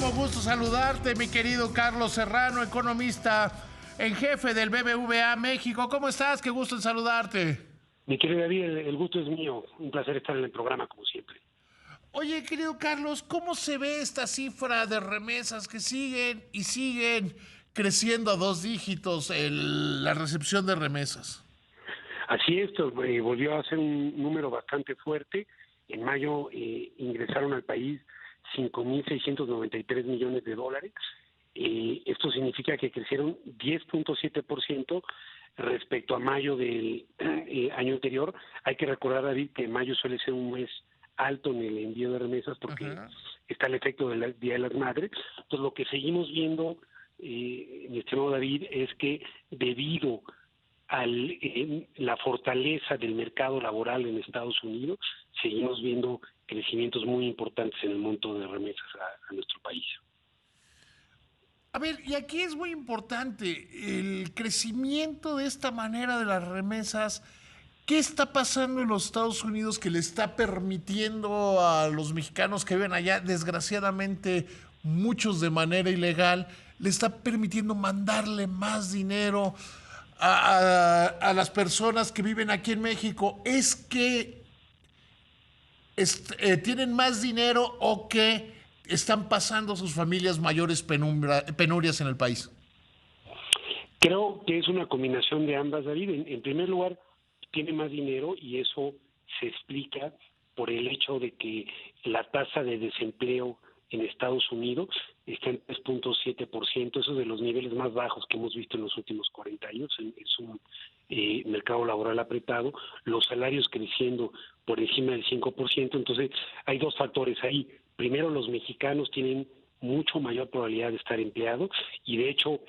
muchísimo gusto saludarte, mi querido Carlos Serrano, economista en jefe del BBVA México. ¿Cómo estás? Qué gusto en saludarte. Mi querido David, el gusto es mío. Un placer estar en el programa, como siempre. Oye, querido Carlos, ¿cómo se ve esta cifra de remesas que siguen y siguen creciendo a dos dígitos la recepción de remesas? Así es, volvió a ser un número bastante fuerte. En mayo ingresaron al país 5.693 millones de dólares. Esto significa que crecieron 10.7% respecto a mayo del año anterior. Hay que recordar, David, que mayo suele ser un mes alto en el envío de remesas porque Ajá. está el efecto del Día de las Madres. Entonces, lo que seguimos viendo, mi estimado David, es que debido la fortaleza del mercado laboral en Estados Unidos, seguimos viendo crecimientos muy importantes en el monto de remesas a nuestro país. A ver, y aquí es muy importante el crecimiento de esta manera de las remesas. ¿Qué está pasando en los Estados Unidos que le está permitiendo a los mexicanos que viven allá, desgraciadamente muchos de manera ilegal, le está permitiendo mandarle más dinero a las personas que viven aquí en México? ¿Es que tienen más dinero o que están pasando sus familias mayores penurias en el país? Creo que es una combinación de ambas, David. En primer lugar, tiene más dinero y eso se explica por el hecho de que la tasa de desempleo en Estados Unidos está en 3.7%, eso es de los niveles más bajos que hemos visto en los últimos 40 años. Es un mercado laboral apretado, los salarios creciendo por encima del 5%. Entonces hay dos factores ahí. Primero, los mexicanos tienen mucho mayor probabilidad de estar empleados y de hecho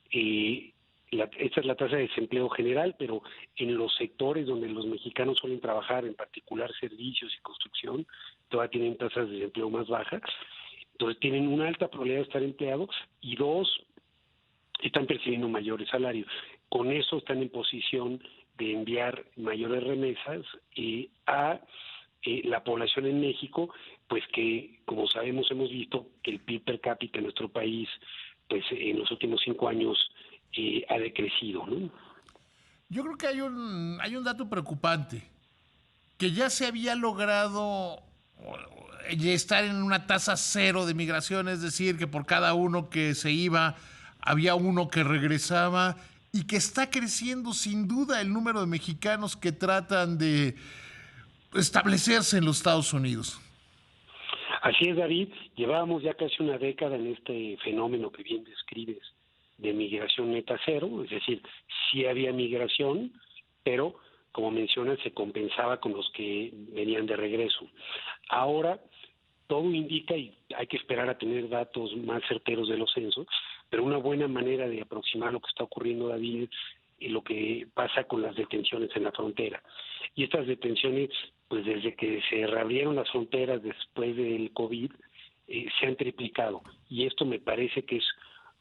esta es la tasa de desempleo general, pero en los sectores donde los mexicanos suelen trabajar, en particular servicios y construcción, todavía tienen tasas de desempleo más bajas. Entonces tienen una alta probabilidad de estar empleados y dos, están percibiendo mayores salarios. Con eso están en posición de enviar mayores remesas a la población en México, pues que, como sabemos, hemos visto que el PIB per cápita en nuestro país, pues en los últimos 5 años ha decrecido, ¿no? Yo creo que hay un dato preocupante, que ya se había logrado estar en una tasa cero de migración, es decir, que por cada uno que se iba, había uno que regresaba, y que está creciendo sin duda el número de mexicanos que tratan de establecerse en los Estados Unidos. Así es, David, llevábamos ya casi una década en este fenómeno que bien describes de migración neta cero, es decir, sí había migración, pero como mencionas, se compensaba con los que venían de regreso. Ahora, todo indica, y hay que esperar a tener datos más certeros de los censos, pero una buena manera de aproximar lo que está ocurriendo, David, y lo que pasa con las detenciones en la frontera. Y estas detenciones, pues desde que se reabrieron las fronteras después del COVID, se han triplicado. Y esto me parece que es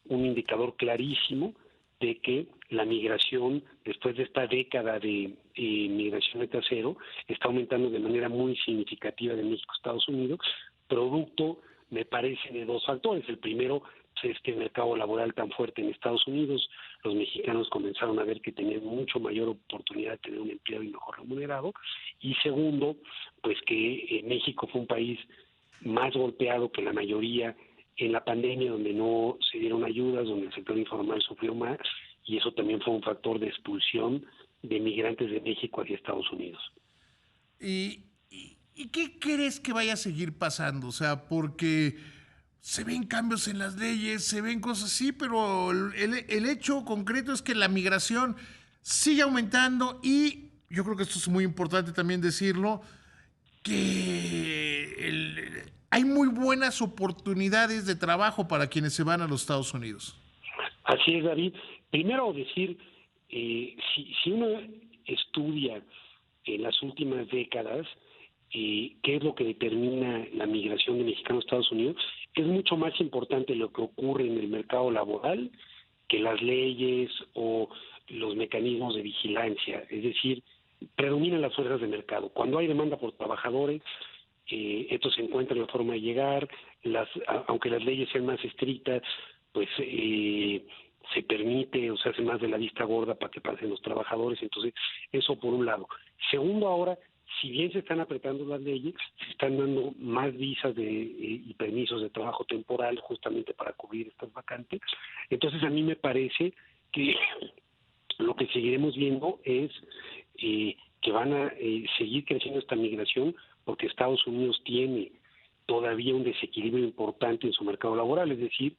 un indicador clarísimo de que la migración, después de esta década de migración neta cero, está aumentando de manera muy significativa de México a Estados Unidos, producto, me parece, de dos factores. El primero, pues, es que el mercado laboral tan fuerte en Estados Unidos, los mexicanos comenzaron a ver que tenían mucho mayor oportunidad de tener un empleo y mejor remunerado. Y segundo, pues que México fue un país más golpeado que la mayoría en la pandemia, donde no se dieron ayudas, donde el sector informal sufrió más, y eso también fue un factor de expulsión de migrantes de México hacia Estados Unidos. ¿Y qué crees que vaya a seguir pasando? O sea, porque se ven cambios en las leyes, se ven cosas así, pero el hecho concreto es que la migración sigue aumentando y yo creo que esto es muy importante también decirlo, que hay muy buenas oportunidades de trabajo para quienes se van a los Estados Unidos. Así es, David. Primero decir, si uno estudia en las últimas décadas qué es lo que determina la migración de mexicanos a Estados Unidos, es mucho más importante lo que ocurre en el mercado laboral que las leyes o los mecanismos de vigilancia. Es decir, predominan las fuerzas de mercado. Cuando hay demanda por trabajadores, estos encuentran la forma de llegar, aunque las leyes sean más estrictas, pues se permite o se hace más de la vista gorda para que pasen los trabajadores. Entonces, eso por un lado. Segundo, ahora, si bien se están apretando las leyes, se están dando más visas y permisos de trabajo temporal justamente para cubrir estas vacantes. Entonces, a mí me parece que lo que seguiremos viendo es que van a seguir creciendo esta migración, porque Estados Unidos tiene todavía un desequilibrio importante en su mercado laboral, es decir,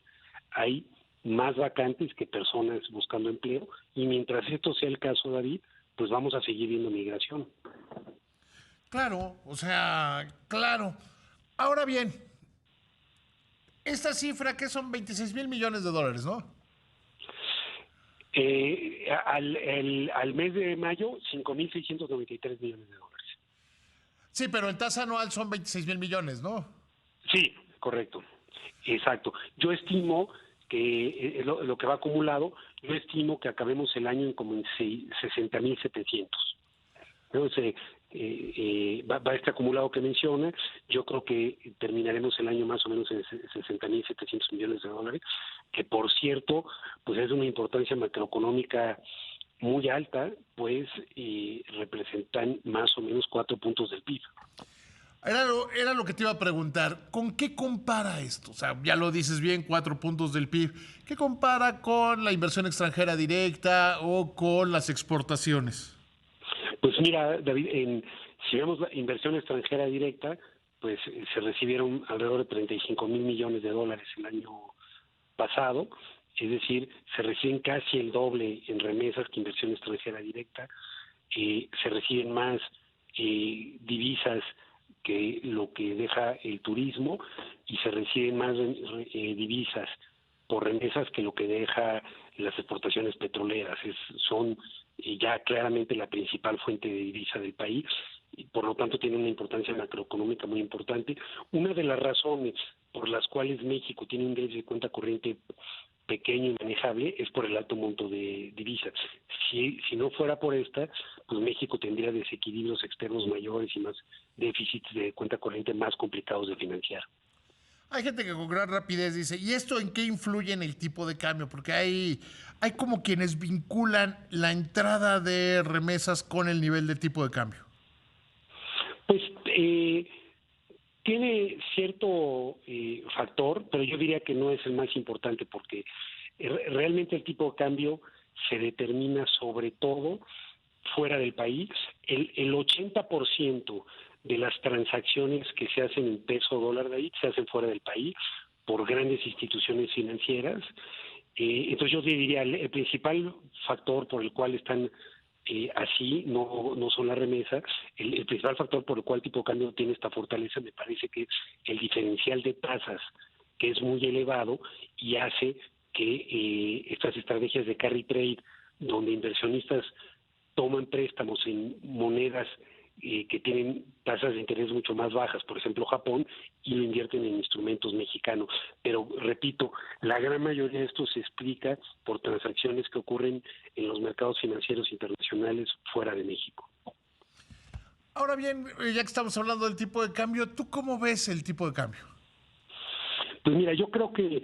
hay más vacantes que personas buscando empleo, y mientras esto sea el caso, David, pues vamos a seguir viendo migración. Claro, o sea, claro. Ahora bien, esta cifra que son 26,000 millones de dólares, ¿no? Al mes de mayo, 5.693 millones de dólares. Sí, pero en tasa anual son 26,000 millones, ¿no? Sí, correcto. Exacto. Yo estimo que lo que va acumulado, yo estimo que acabemos el año en como en 60.700. Entonces, va este acumulado que menciona. Yo creo que terminaremos el año más o menos en 60.700 millones de dólares, que por cierto, pues es una importancia macroeconómica muy alta, pues representan más o menos 4 puntos del PIB. Era lo que te iba a preguntar. ¿Con qué compara esto? O sea, ya lo dices bien, 4 puntos del PIB. ¿Qué compara con la inversión extranjera directa o con las exportaciones? Pues mira, David, si vemos la inversión extranjera directa, pues se recibieron alrededor de 35 mil millones de dólares el año pasado, es decir, se reciben casi el doble en remesas que inversión extranjera directa, se reciben más divisas que lo que deja el turismo, y se reciben más divisas por remesas que lo que deja las exportaciones petroleras. Son ya claramente la principal fuente de divisa del país, y por lo tanto tiene una importancia macroeconómica muy importante. Una de las razones por las cuales México tiene un déficit de cuenta corriente pequeño y manejable es por el alto monto de divisas. Si no fuera por esta, pues México tendría desequilibrios externos mayores y más déficits de cuenta corriente más complicados de financiar. Hay gente que con gran rapidez dice, ¿y esto en qué influye en el tipo de cambio? Porque hay como quienes vinculan la entrada de remesas con el nivel de tipo de cambio. Pues tiene cierto factor, pero yo diría que no es el más importante, porque realmente el tipo de cambio se determina sobre todo fuera del país. El 80% de las transacciones que se hacen en peso dólar de ahí se hacen fuera del país por grandes instituciones financieras. Entonces yo diría el principal factor por el cual están así no son las remesas. El principal factor por el cual el tipo de cambio tiene esta fortaleza me parece que es el diferencial de tasas, que es muy elevado y hace que estas estrategias de carry trade, donde inversionistas toman préstamos en monedas que tienen tasas de interés mucho más bajas, por ejemplo Japón, y lo invierten en instrumentos mexicanos. Pero repito, la gran mayoría de esto se explica por transacciones que ocurren en los mercados financieros internacionales fuera de México. Ahora bien, ya que estamos hablando del tipo de cambio, ¿tú cómo ves el tipo de cambio? Pues mira, yo creo que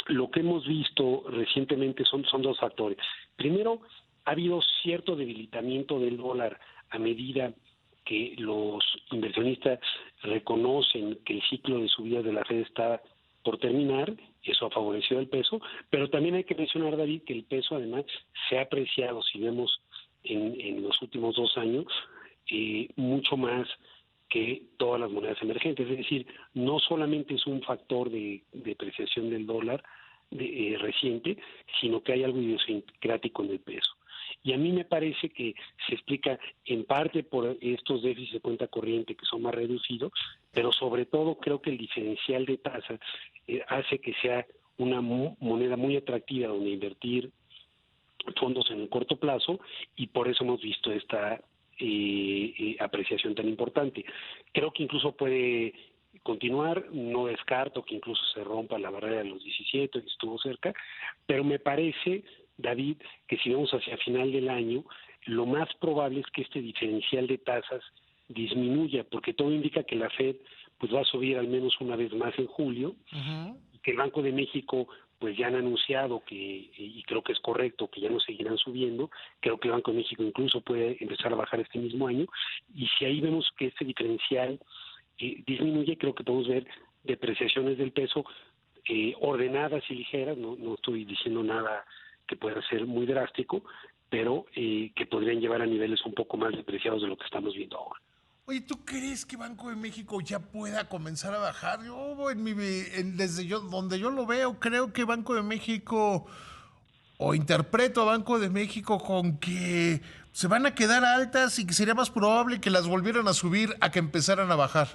lo que hemos visto recientemente son dos factores. Primero, ha habido cierto debilitamiento del dólar a medida que los inversionistas reconocen que el ciclo de subida de la Fed está por terminar. Eso ha favorecido el peso, pero también hay que mencionar, David, que el peso además se ha apreciado, si vemos en los últimos 2 años, mucho más que todas las monedas emergentes. Es decir, no solamente es un factor de depreciación del dólar reciente, sino que hay algo idiosincrático en el peso. Y a mí me parece que se explica en parte por estos déficits de cuenta corriente que son más reducidos, pero sobre todo creo que el diferencial de tasa hace que sea una moneda muy atractiva donde invertir fondos en el corto plazo, y por eso hemos visto esta apreciación tan importante. Creo que incluso puede continuar, no descarto que incluso se rompa la barrera de los 17, que estuvo cerca, pero me parece, David, que si vamos hacia final del año, lo más probable es que este diferencial de tasas disminuya, porque todo indica que la Fed pues va a subir al menos una vez más en julio, Ujú. y que el Banco de México pues ya han anunciado que, y creo que es correcto, que ya no seguirán subiendo. Creo que el Banco de México incluso puede empezar a bajar este mismo año, y si ahí vemos que este diferencial disminuye, creo que podemos ver depreciaciones del peso ordenadas y ligeras. No estoy diciendo nada que pueda ser muy drástico, pero que podrían llevar a niveles un poco más depreciados de lo que estamos viendo ahora. Oye, ¿tú crees que Banco de México ya pueda comenzar a bajar? Yo, desde yo, donde yo lo veo, creo que Banco de México, o interpreto a Banco de México con que se van a quedar altas y que sería más probable que las volvieran a subir a que empezaran a bajar.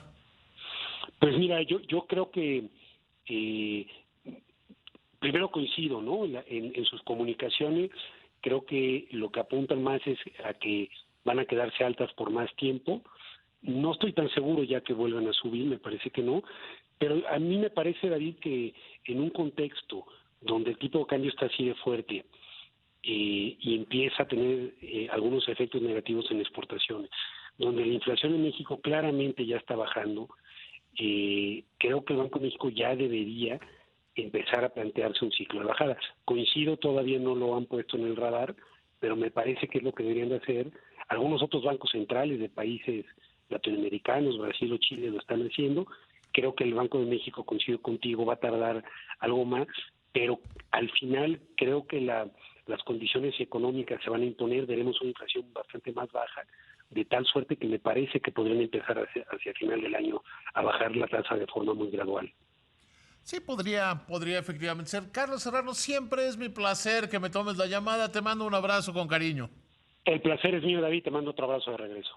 Pues mira, yo creo que eh, primero coincido, ¿no? En sus comunicaciones, creo que lo que apuntan más es a que van a quedarse altas por más tiempo. No estoy tan seguro ya que vuelvan a subir, me parece que no, pero a mí me parece, David, que en un contexto donde el tipo de cambio está así de fuerte, y empieza a tener algunos efectos negativos en exportaciones, donde la inflación en México claramente ya está bajando, creo que el Banco de México ya debería empezar a plantearse un ciclo de bajada. Coincido, todavía no lo han puesto en el radar, pero me parece que es lo que deberían de hacer. Algunos otros bancos centrales de países latinoamericanos, Brasil o Chile, lo están haciendo. Creo que el Banco de México, coincido contigo, va a tardar algo más, pero al final creo que las condiciones económicas se van a imponer, veremos una inflación bastante más baja, de tal suerte que me parece que podrían empezar hacia el final del año a bajar la tasa de forma muy gradual. Sí, podría efectivamente ser. Carlos Serrano, siempre es mi placer que me tomes la llamada. Te mando un abrazo con cariño. El placer es mío, David, te mando otro abrazo de regreso.